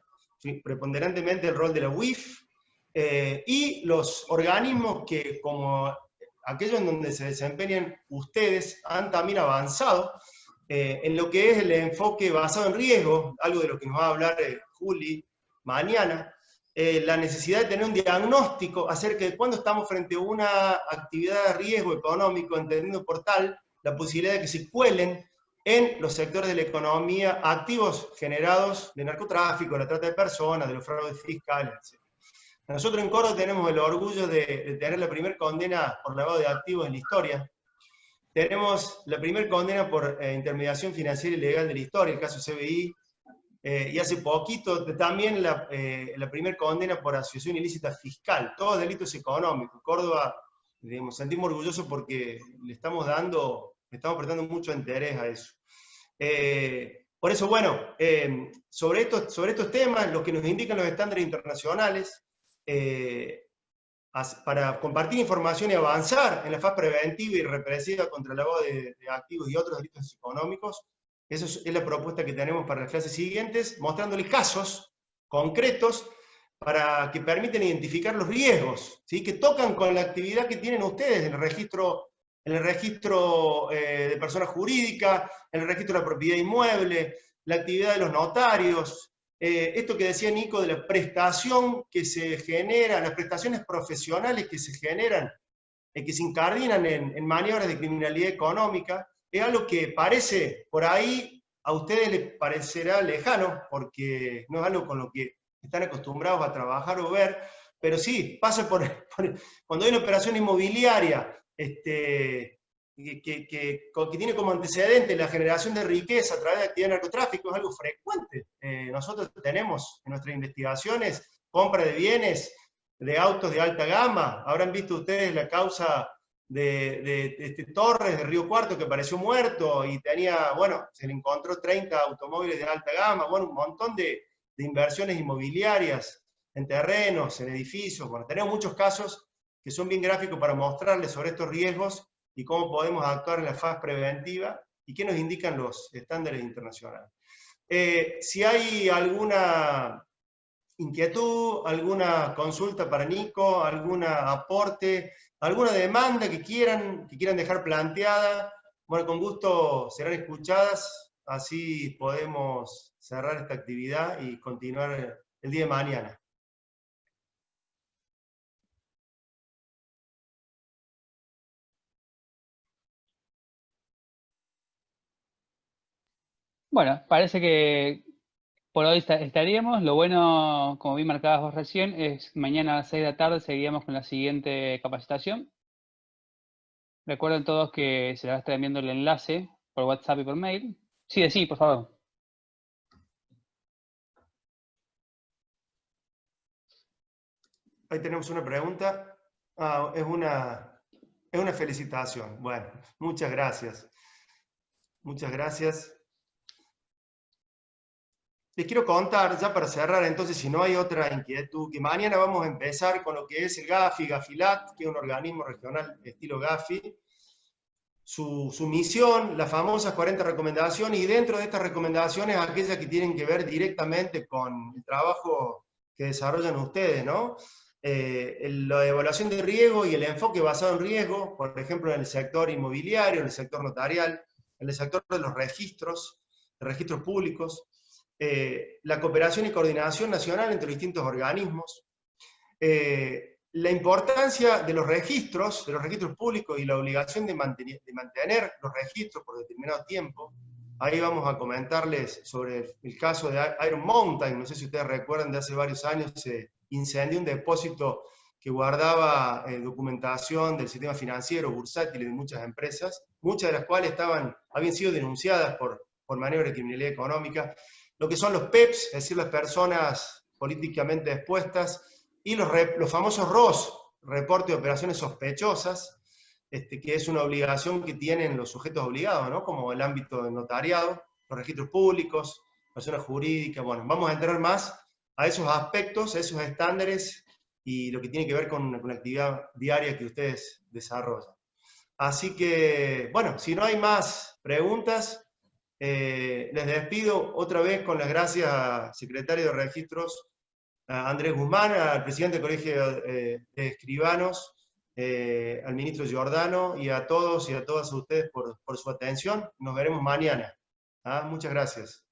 preponderantemente el rol de la UIF, y los organismos que, como aquellos en donde se desempeñan ustedes, han también avanzado en lo que es el enfoque basado en riesgo, algo de lo que nos va a hablar Juli mañana, la necesidad de tener un diagnóstico acerca de cuándo estamos frente a una actividad de riesgo económico, entendiendo por tal la posibilidad de que se cuelen en los sectores de la economía activos generados de narcotráfico, de la trata de personas, de los fraudes fiscales, etc. Nosotros en Córdoba tenemos el orgullo de tener la primera condena por lavado de activos en la historia. Tenemos la primera condena por intermediación financiera ilegal de la historia, el caso CBI, y hace poquito también la primera condena por asociación ilícita fiscal, todos delitos económicos. Córdoba, digamos, sentimos orgullosos porque le estamos prestando mucho interés a eso. Por eso, bueno, sobre estos temas, lo que nos indican los estándares internacionales, para compartir información y avanzar en la fase preventiva y represiva contra el lavado de activos y otros delitos económicos. Esa es la propuesta que tenemos para las clases siguientes, mostrándoles casos concretos para que permiten identificar los riesgos, ¿sí? Que tocan con la actividad que tienen ustedes en el registro de persona jurídica, en el registro de la propiedad inmueble, la actividad de los notarios, esto que decía Nico de la prestación que se genera, las prestaciones profesionales que se generan, que se incardinan en maniobras de criminalidad económica, es algo que parece, por ahí, a ustedes les parecerá lejano, porque no es algo con lo que están acostumbrados a trabajar o ver, pero sí, pasa cuando hay una operación inmobiliaria que tiene como antecedente la generación de riqueza a través de actividad de narcotráfico, es algo frecuente. Nosotros tenemos en nuestras investigaciones compra de bienes, de autos de alta gama. Habrán visto ustedes la causa de Torres, de Río Cuarto, que apareció muerto y tenía, bueno, se le encontró 30 automóviles de alta gama, bueno, un montón de inversiones inmobiliarias en terrenos, en edificios. Bueno, tenemos muchos casos que son bien gráficos para mostrarles sobre estos riesgos y cómo podemos actuar en la fase preventiva y qué nos indican los estándares internacionales. Si hay alguna inquietud, alguna consulta para Nico, algún aporte, alguna demanda que quieran dejar planteada, bueno, con gusto serán escuchadas, así podemos cerrar esta actividad y continuar el día de mañana.
Bueno, parece que por hoy estaríamos. Lo bueno, como bien marcabas vos recién, es mañana a las 6 de la tarde seguiríamos con la siguiente capacitación. Recuerden todos que se les va a estar enviando el enlace por WhatsApp y por mail. Sí, por favor.
Ahí tenemos una pregunta. Es una felicitación. Bueno, muchas gracias. Muchas gracias. Les quiero contar, ya para cerrar, entonces, si no hay otra inquietud, que mañana vamos a empezar con lo que es el GAFI, Gafilat, que es un organismo regional estilo GAFI. Su misión, las famosas 40 recomendaciones, y dentro de estas recomendaciones, aquellas que tienen que ver directamente con el trabajo que desarrollan ustedes, ¿no? La evaluación de riesgo y el enfoque basado en riesgo, por ejemplo, en el sector inmobiliario, en el sector notarial, en el sector de los registros públicos, la cooperación y coordinación nacional entre distintos organismos, la importancia de los registros públicos y la obligación de mantener los registros por determinado tiempo. Ahí vamos a comentarles sobre el caso de Iron Mountain. No sé si ustedes recuerdan, de hace varios años se incendió un depósito que guardaba documentación del sistema financiero, bursátil de muchas empresas, muchas de las cuales habían sido denunciadas por maniobras de criminalidad económica. Lo que son los PEPs, es decir, las personas políticamente expuestas, y los famosos ROS, reporte de operaciones sospechosas, que es una obligación que tienen los sujetos obligados, ¿no? Como el ámbito del notariado, los registros públicos, personas jurídicas. Bueno, vamos a entrar más a esos aspectos, a esos estándares, y lo que tiene que ver con la actividad diaria que ustedes desarrollan. Así que, bueno, si no hay más preguntas, les despido otra vez con las gracias al secretario de Registros, a Andrés Guzmán, al presidente del Colegio de Escribanos, al ministro Giordano, y a todos y a todas ustedes por su atención. Nos veremos mañana. Muchas gracias.